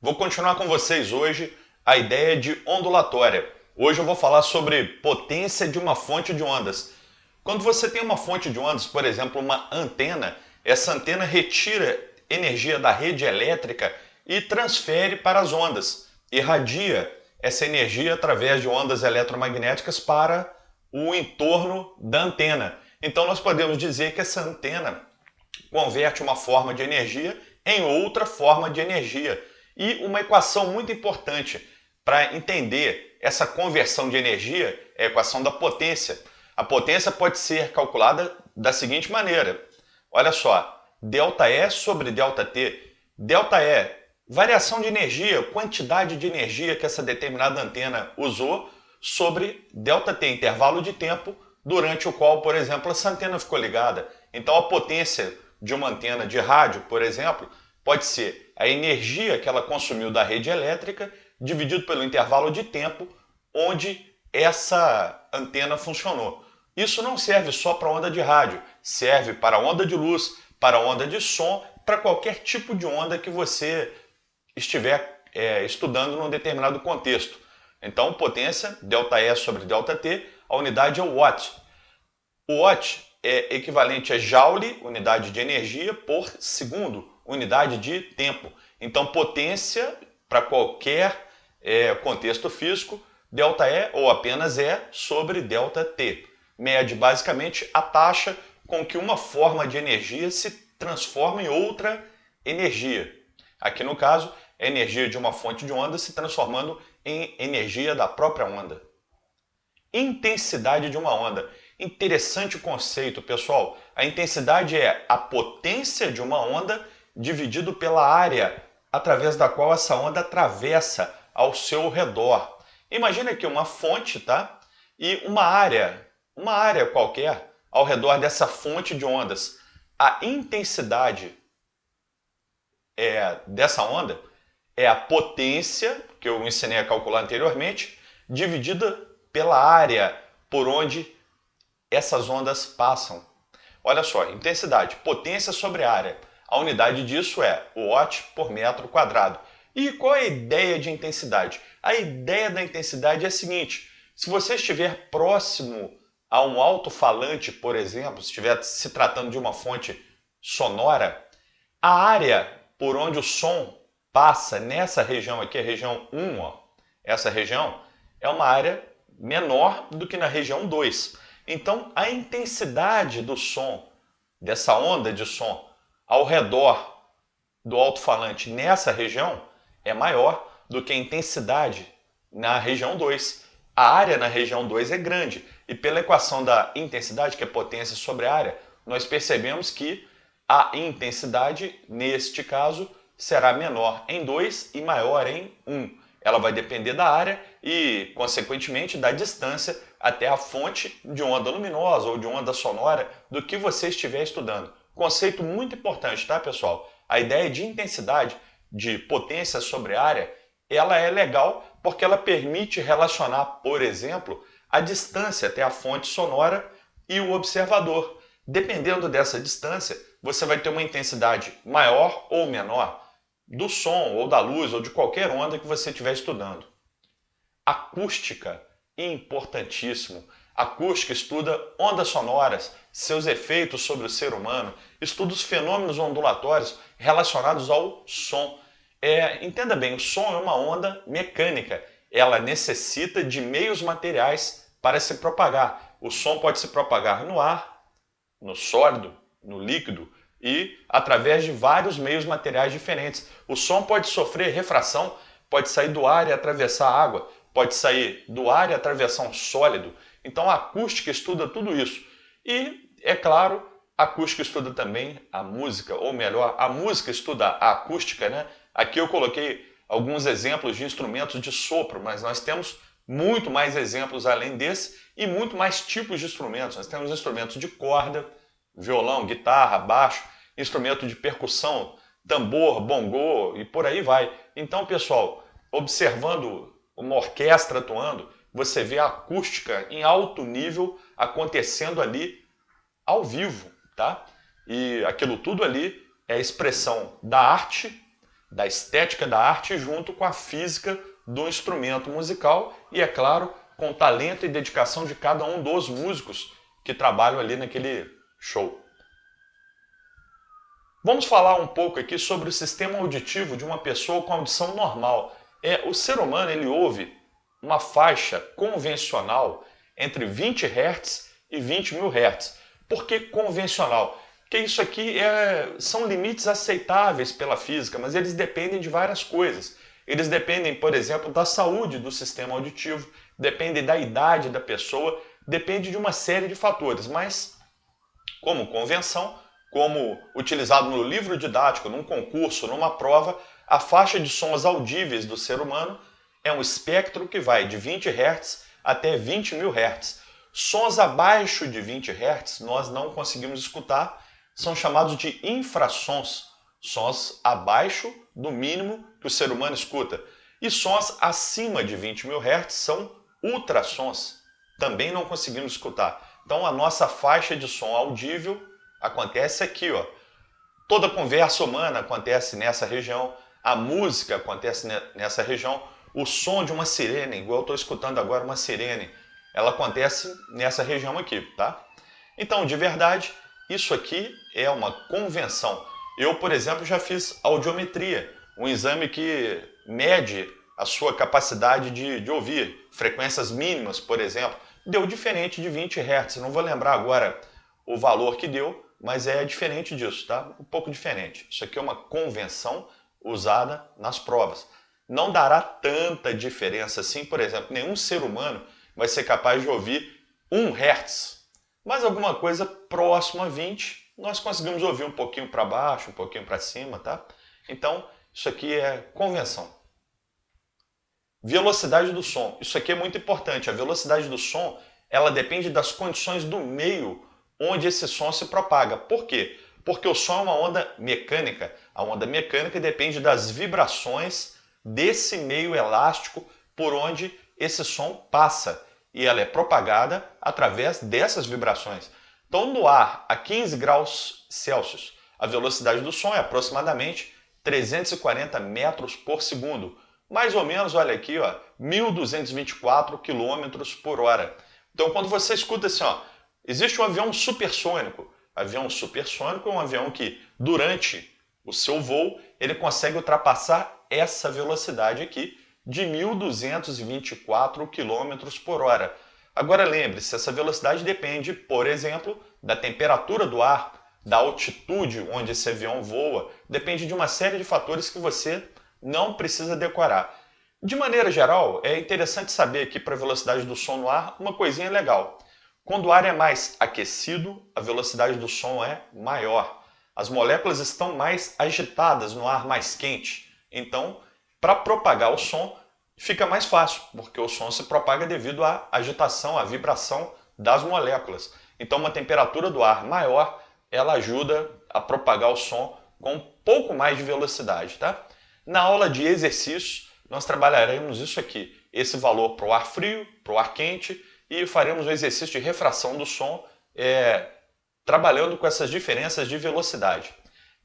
Vou continuar com vocês hoje a ideia de ondulatória. Hoje eu vou falar sobre potência de uma fonte de ondas. Quando você tem uma fonte de ondas, por exemplo, uma antena, essa antena retira energia da rede elétrica e transfere para as ondas, irradia essa energia através de ondas eletromagnéticas para o entorno da antena. Então nós podemos dizer que essa antena converte uma forma de energia em outra forma de energia. E uma equação muito importante para entender essa conversão de energia é a equação da potência. A potência pode ser calculada da seguinte maneira. Olha só, ΔE sobre ΔT. ΔE, variação de energia, quantidade de energia que essa determinada antena usou, sobre ΔT, intervalo de tempo durante o qual, por exemplo, essa antena ficou ligada. Então a potência de uma antena de rádio, por exemplo, pode ser a energia que ela consumiu da rede elétrica dividido pelo intervalo de tempo onde essa antena funcionou. Isso não serve só para onda de rádio, serve para onda de luz, para onda de som, para qualquer tipo de onda que você estiver estudando num determinado contexto. Então, potência, ΔE sobre ΔT, a unidade é o watt. O watt é equivalente a joule, unidade de energia, por segundo, unidade de tempo. Então, potência, para qualquer contexto físico, ΔE ou apenas E sobre ΔT. Mede basicamente a taxa com que uma forma de energia se transforma em outra energia. Aqui no caso, a energia de uma fonte de onda se transformando em energia da própria onda. Intensidade de uma onda. Interessante conceito, pessoal. A intensidade é a potência de uma onda dividido pela área através da qual essa onda atravessa ao seu redor. Imagina aqui uma fonte, tá? E uma área qualquer ao redor dessa fonte de ondas. A intensidade dessa onda é a potência, que eu ensinei a calcular anteriormente, dividida pela área por onde essas ondas passam. Olha só, intensidade, potência sobre área. A unidade disso é watt por metro quadrado. E qual é a ideia de intensidade? A ideia da intensidade é a seguinte: se você estiver próximo a um alto-falante, por exemplo, se estiver se tratando de uma fonte sonora, a área por onde o som passa nessa região aqui, a região 1, ó, essa região é uma área menor do que na região 2. Então, a intensidade do som, dessa onda de som, ao redor do alto-falante nessa região é maior do que a intensidade na região 2. A área na região 2 é grande e pela equação da intensidade, que é potência sobre área, nós percebemos que a intensidade, neste caso, será menor em 2 e maior em 1. Ela vai depender da área e, consequentemente, da distância até a fonte de onda luminosa ou de onda sonora do que você estiver estudando. Conceito muito importante, tá, pessoal? A ideia de intensidade, de potência sobre área, ela é legal porque ela permite relacionar, por exemplo, a distância até a fonte sonora e o observador. Dependendo dessa distância, você vai ter uma intensidade maior ou menor do som ou da luz ou de qualquer onda que você estiver estudando. Acústica, importantíssimo. Acústica estuda ondas sonoras, seus efeitos sobre o ser humano, estuda os fenômenos ondulatórios relacionados ao som. Entenda bem, o som é uma onda mecânica. Ela necessita de meios materiais para se propagar. O som pode se propagar no ar, no sólido, no líquido e através de vários meios materiais diferentes. O som pode sofrer refração, pode sair do ar e atravessar a água, pode sair do ar e atravessar um sólido. Então a acústica estuda tudo isso. E, é claro, a acústica estuda também a música, ou melhor, a música estuda a acústica, né? Aqui eu coloquei alguns exemplos de instrumentos de sopro, mas nós temos muito mais exemplos além desse e muito mais tipos de instrumentos. Nós temos instrumentos de corda, violão, guitarra, baixo, instrumento de percussão, tambor, bongô e por aí vai. Então, pessoal, observando uma orquestra atuando, você vê a acústica em alto nível acontecendo ali ao vivo, tá? E aquilo tudo ali é a expressão da arte da estética da arte junto com a física do instrumento musical e, é claro, com o talento e dedicação de cada um dos músicos que trabalham ali naquele show. Vamos falar um pouco aqui sobre o sistema auditivo de uma pessoa com audição normal. O ser humano ele ouve uma faixa convencional entre 20 Hz e 20.000 Hz. Por que convencional? Porque isso aqui são limites aceitáveis pela física, mas eles dependem de várias coisas. Eles dependem, por exemplo, da saúde do sistema auditivo, dependem da idade da pessoa, depende de uma série de fatores, mas como convenção, como utilizado no livro didático, num concurso, numa prova, a faixa de sons audíveis do ser humano é um espectro que vai de 20 Hz até 20.000 Hz. Sons abaixo de 20 Hz nós não conseguimos escutar, são chamados de infrassons, sons abaixo do mínimo que o ser humano escuta. E sons acima de 20.000 Hz são ultrassons, também não conseguimos escutar. Então a nossa faixa de som audível acontece aqui, ó. Toda conversa humana acontece nessa região, a música acontece nessa região, o som de uma sirene, igual eu estou escutando agora uma sirene, ela acontece nessa região aqui, tá? Então, de verdade, isso aqui é uma convenção. Eu, por exemplo, já fiz audiometria, um exame que mede a sua capacidade de ouvir, frequências mínimas, por exemplo, deu diferente de 20 Hz. Não vou lembrar agora o valor que deu, mas é diferente disso, tá? Um pouco diferente. Isso aqui é uma convenção usada nas provas. Não dará tanta diferença assim, por exemplo, nenhum ser humano vai ser capaz de ouvir 1 Hz. Mas alguma coisa próxima a 20, nós conseguimos ouvir um pouquinho para baixo, um pouquinho para cima, tá? Então, isso aqui é convenção. Velocidade do som. Isso aqui é muito importante. A velocidade do som, ela depende das condições do meio onde esse som se propaga. Por quê? Porque o som é uma onda mecânica. A onda mecânica depende das vibrações desse meio elástico por onde esse som passa. E ela é propagada através dessas vibrações. Então, no ar a 15 graus Celsius, a velocidade do som é aproximadamente 340 metros por segundo. Mais ou menos, olha aqui, ó, 1.224 quilômetros por hora. Então, quando você escuta assim, ó, existe um avião supersônico. Avião supersônico é um avião que, durante o seu voo, ele consegue ultrapassar essa velocidade aqui de 1.224 km por hora. Agora lembre-se, essa velocidade depende, por exemplo, da temperatura do ar, da altitude onde esse avião voa, depende de uma série de fatores que você não precisa decorar. De maneira geral, é interessante saber aqui para a velocidade do som no ar uma coisinha legal. Quando o ar é mais aquecido, a velocidade do som é maior. As moléculas estão mais agitadas no ar mais quente. Então, para propagar o som, fica mais fácil, porque o som se propaga devido à agitação, à vibração das moléculas. Então, uma temperatura do ar maior, ela ajuda a propagar o som com um pouco mais de velocidade, tá? Na aula de exercícios, nós trabalharemos isso aqui, esse valor para o ar frio, para o ar quente, e faremos um exercício de refração do som, trabalhando com essas diferenças de velocidade.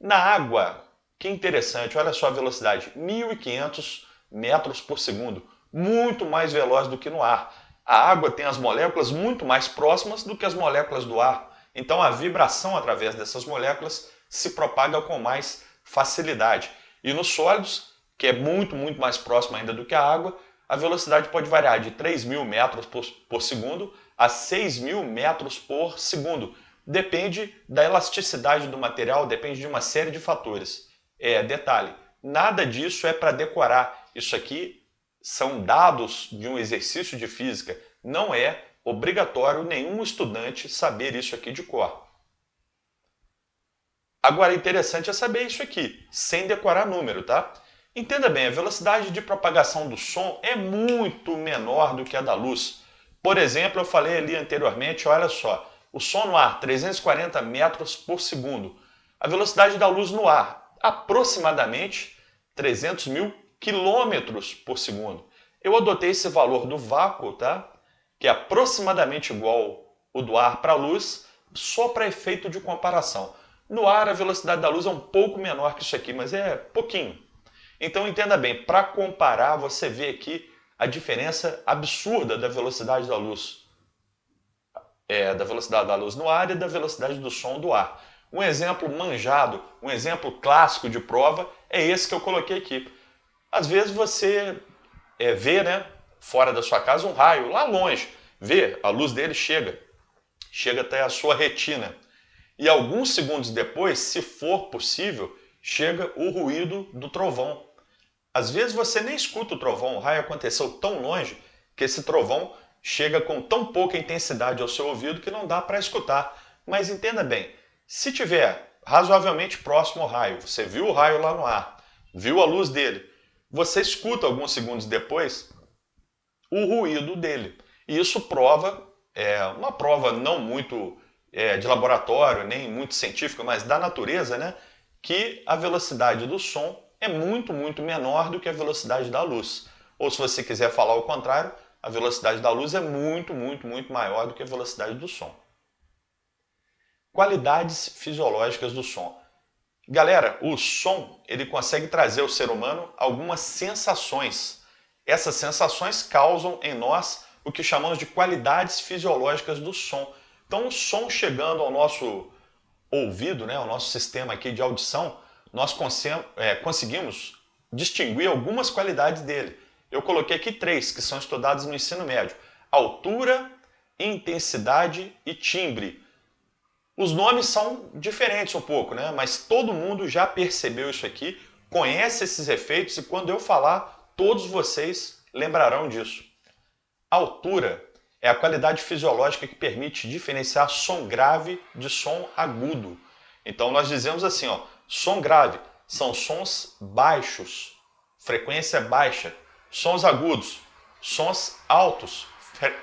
Na água, que interessante, olha só a velocidade, 1.500 metros por segundo, muito mais veloz do que no ar. A água tem as moléculas muito mais próximas do que as moléculas do ar, então a vibração através dessas moléculas se propaga com mais facilidade. E nos sólidos, que é muito mais próximo ainda do que a água, a velocidade pode variar de 3.000 metros por segundo a 6.000 metros por segundo. Depende da elasticidade do material, depende de uma série de fatores. Detalhe, nada disso é para decorar. Isso aqui são dados de um exercício de física. Não é obrigatório nenhum estudante saber isso aqui de cor. Agora, interessante é saber isso aqui, sem decorar número, tá? Entenda bem, a velocidade de propagação do som é muito menor do que a da luz. Por exemplo, eu falei ali anteriormente, olha só, o som no ar, 340 metros por segundo. A velocidade da luz no ar, aproximadamente 300.000 quilômetros por segundo. Eu adotei esse valor do vácuo, tá? Que é aproximadamente igual o do ar para a luz, só para efeito de comparação. No ar, a velocidade da luz é um pouco menor que isso aqui, mas é pouquinho. Então entenda bem, para comparar, você vê aqui a diferença absurda da velocidade da luz. Da velocidade da luz no ar e da velocidade do som do ar. Um exemplo manjado, um exemplo clássico de prova é esse que eu coloquei aqui. Às vezes você vê, né, fora da sua casa um raio lá longe, vê, a luz dele chega até a sua retina. E alguns segundos depois, se for possível, chega o ruído do trovão. Às vezes você nem escuta o trovão, o raio aconteceu tão longe que esse trovão chega com tão pouca intensidade ao seu ouvido que não dá para escutar. Mas entenda bem, se tiver razoavelmente próximo ao raio, você viu o raio lá no ar, viu a luz dele, você escuta alguns segundos depois o ruído dele. E isso prova, uma prova não muito de laboratório, nem muito científica, mas da natureza, né, que a velocidade do som é muito, muito menor do que a velocidade da luz. Ou se você quiser falar o contrário, a velocidade da luz é muito, muito, muito maior do que a velocidade do som. Qualidades fisiológicas do som. Galera, o som ele consegue trazer ao ser humano algumas sensações. Essas sensações causam em nós o que chamamos de qualidades fisiológicas do som. Então, o som chegando ao nosso ouvido, né, ao nosso sistema aqui de audição, nós conseguimos distinguir algumas qualidades dele. Eu coloquei aqui 3 que são estudadas no ensino médio: altura, intensidade e timbre. Os nomes são diferentes um pouco, né? Mas todo mundo já percebeu isso aqui, conhece esses efeitos e quando eu falar, todos vocês lembrarão disso. A altura é a qualidade fisiológica que permite diferenciar som grave de som agudo. Então nós dizemos assim, ó, som grave são sons baixos, frequência baixa. Sons agudos, sons altos,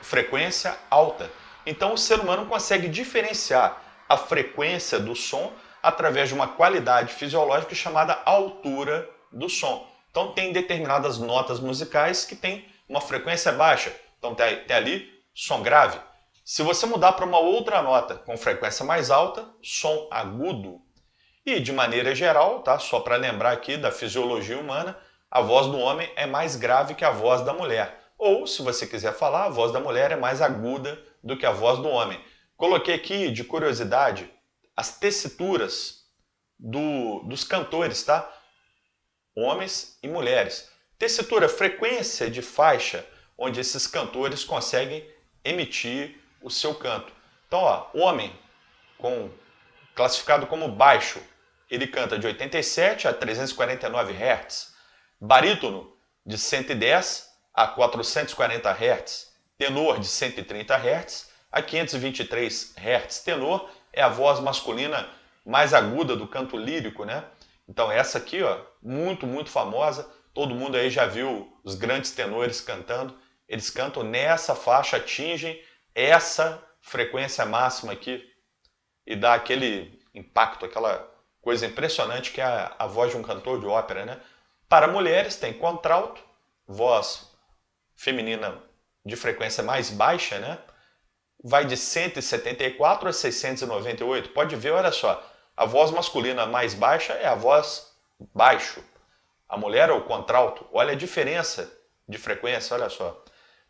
frequência alta. Então o ser humano consegue diferenciar a frequência do som através de uma qualidade fisiológica chamada altura do som. Então tem determinadas notas musicais que têm uma frequência baixa. Então tem ali som grave. Se você mudar para uma outra nota com frequência mais alta, som agudo. E de maneira geral, tá? Só para lembrar aqui da fisiologia humana, a voz do homem é mais grave que a voz da mulher. Ou, se você quiser falar, a voz da mulher é mais aguda do que a voz do homem. Coloquei aqui, de curiosidade, as tessituras dos cantores, tá? Homens e mulheres. Tessitura, frequência de faixa, onde esses cantores conseguem emitir o seu canto. Então, ó, homem, classificado como baixo, ele canta de 87 a 349 Hz. Barítono, de 110 a 440 Hz. Tenor, de 130 Hz a 523 Hz. Tenor é a voz masculina mais aguda do canto lírico, né? Então essa aqui, ó, muito, muito famosa. Todo mundo aí já viu os grandes tenores cantando. Eles cantam nessa faixa, atingem essa frequência máxima aqui e dá aquele impacto, aquela coisa impressionante que é a voz de um cantor de ópera, né? Para mulheres tem contralto, voz feminina de frequência mais baixa, né? Vai de 174 a 698. Pode ver, olha só, a voz masculina mais baixa é a voz baixo. A mulher é o contralto. Olha a diferença de frequência, olha só.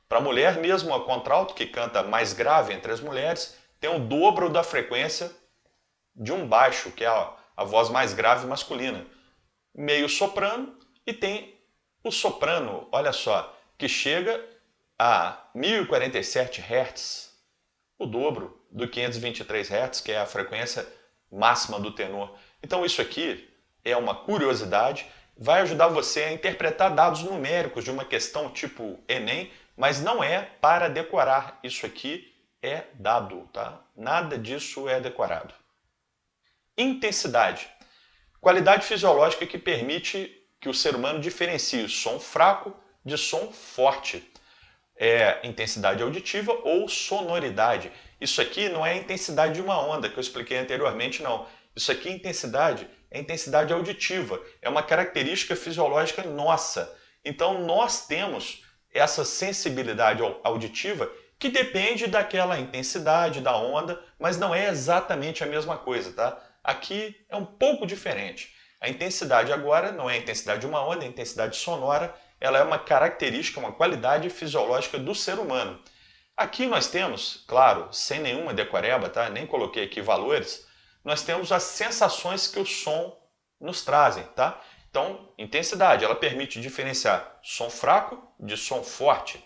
Para a mulher mesmo, a contralto, que canta mais grave entre as mulheres, tem o dobro da frequência de um baixo, que é a voz mais grave masculina. Meio soprano e tem o soprano, olha só, que chega a 1047 Hz, o dobro do 523 Hz, que é a frequência máxima do tenor. Então isso aqui é uma curiosidade, vai ajudar você a interpretar dados numéricos de uma questão tipo Enem, mas não é para decorar. Isso aqui é dado, tá? Nada disso é decorado. Intensidade. Qualidade fisiológica que permite que o ser humano diferencie som fraco de som forte. É intensidade auditiva ou sonoridade. Isso aqui não é a intensidade de uma onda que eu expliquei anteriormente, não. Isso aqui é intensidade auditiva. É uma característica fisiológica nossa. Então nós temos essa sensibilidade auditiva que depende daquela intensidade da onda, mas não é exatamente a mesma coisa, tá? Aqui é um pouco diferente. A intensidade agora não é a intensidade de uma onda, é a intensidade sonora, ela é uma característica, uma qualidade fisiológica do ser humano. Aqui nós temos, claro, sem nenhuma decoreba, tá? Nem coloquei aqui valores, nós temos as sensações que o som nos trazem, tá? Então, intensidade, ela permite diferenciar som fraco de som forte.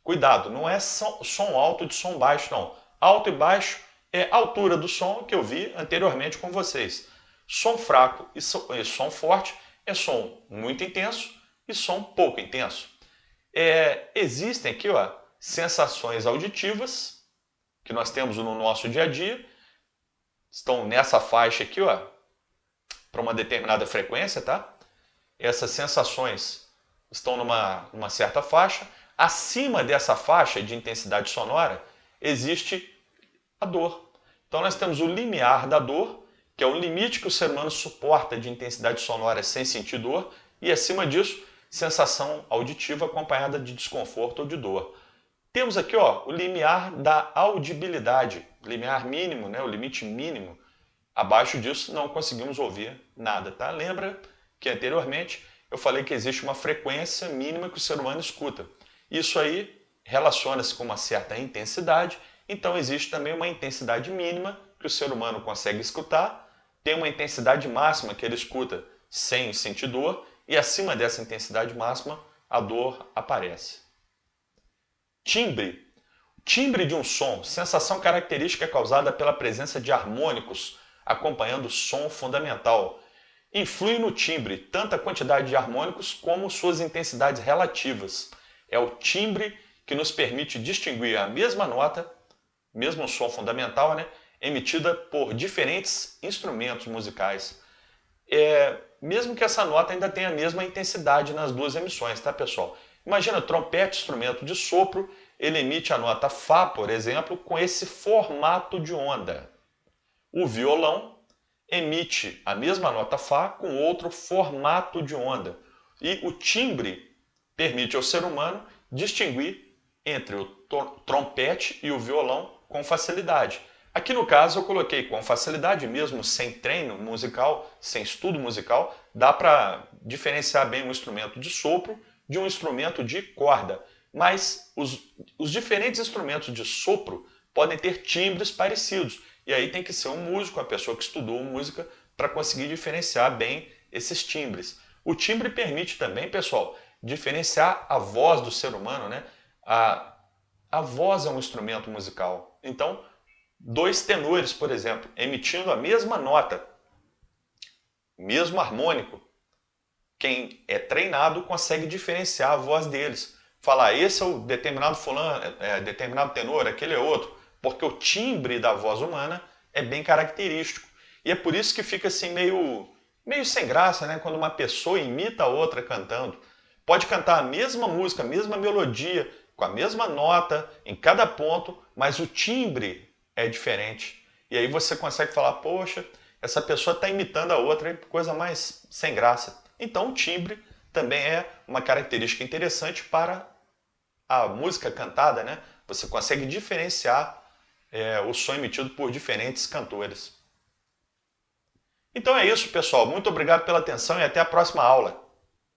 Cuidado, não é som alto de som baixo, não. Alto e baixo é a altura do som que eu vi anteriormente com vocês. Som fraco e som forte é som muito intenso e som pouco intenso. Existem aqui, ó, sensações auditivas que nós temos no nosso dia a dia, estão nessa faixa aqui, ó, para uma determinada frequência, tá? Essas sensações estão numa certa faixa. Acima dessa faixa de intensidade sonora existe a dor. Então nós temos o limiar da dor, que é o limite que o ser humano suporta de intensidade sonora sem sentir dor, e acima disso, sensação auditiva acompanhada de desconforto ou de dor. Temos aqui, ó, o limiar da audibilidade, limiar mínimo, né, o limite mínimo. Abaixo disso não conseguimos ouvir nada, tá? Lembra que anteriormente eu falei que existe uma frequência mínima que o ser humano escuta. Isso aí relaciona-se com uma certa intensidade, então existe também uma intensidade mínima que o ser humano consegue escutar, tem uma intensidade máxima que ele escuta sem sentir dor, e acima dessa intensidade máxima a dor aparece. Timbre. Timbre de um som, sensação característica causada pela presença de harmônicos acompanhando o som fundamental. Influi no timbre tanto a quantidade de harmônicos como suas intensidades relativas. É o timbre que nos permite distinguir a mesma nota, mesmo som fundamental, né, emitida por diferentes instrumentos musicais. Mesmo que essa nota ainda tenha a mesma intensidade nas duas emissões, tá, pessoal? Imagina, trompete, instrumento de sopro, ele emite a nota Fá, por exemplo, com esse formato de onda. O violão emite a mesma nota Fá com outro formato de onda. E o timbre permite ao ser humano distinguir entre o trompete e o violão com facilidade. Aqui no caso eu coloquei com facilidade, mesmo sem treino musical, sem estudo musical, dá para diferenciar bem um instrumento de sopro de um instrumento de corda. Mas os diferentes instrumentos de sopro podem ter timbres parecidos. E aí tem que ser um músico, a pessoa que estudou música, para conseguir diferenciar bem esses timbres. O timbre permite também, pessoal, diferenciar a voz do ser humano, né? A voz é um instrumento musical. Então, dois tenores, por exemplo, emitindo a mesma nota, mesmo harmônico, quem é treinado consegue diferenciar a voz deles. Falar, esse é o determinado fulano, determinado tenor, aquele é outro, porque o timbre da voz humana é bem característico. E é por isso que fica assim meio sem graça, né? Quando uma pessoa imita a outra cantando. Pode cantar a mesma música, a mesma melodia, com a mesma nota, em cada ponto, mas o timbre é diferente. E aí você consegue falar, poxa, essa pessoa está imitando a outra, coisa mais sem graça. Então o timbre também é uma característica interessante para a música cantada, né? Você consegue diferenciar o som emitido por diferentes cantores. Então é isso, pessoal. Muito obrigado pela atenção e até a próxima aula.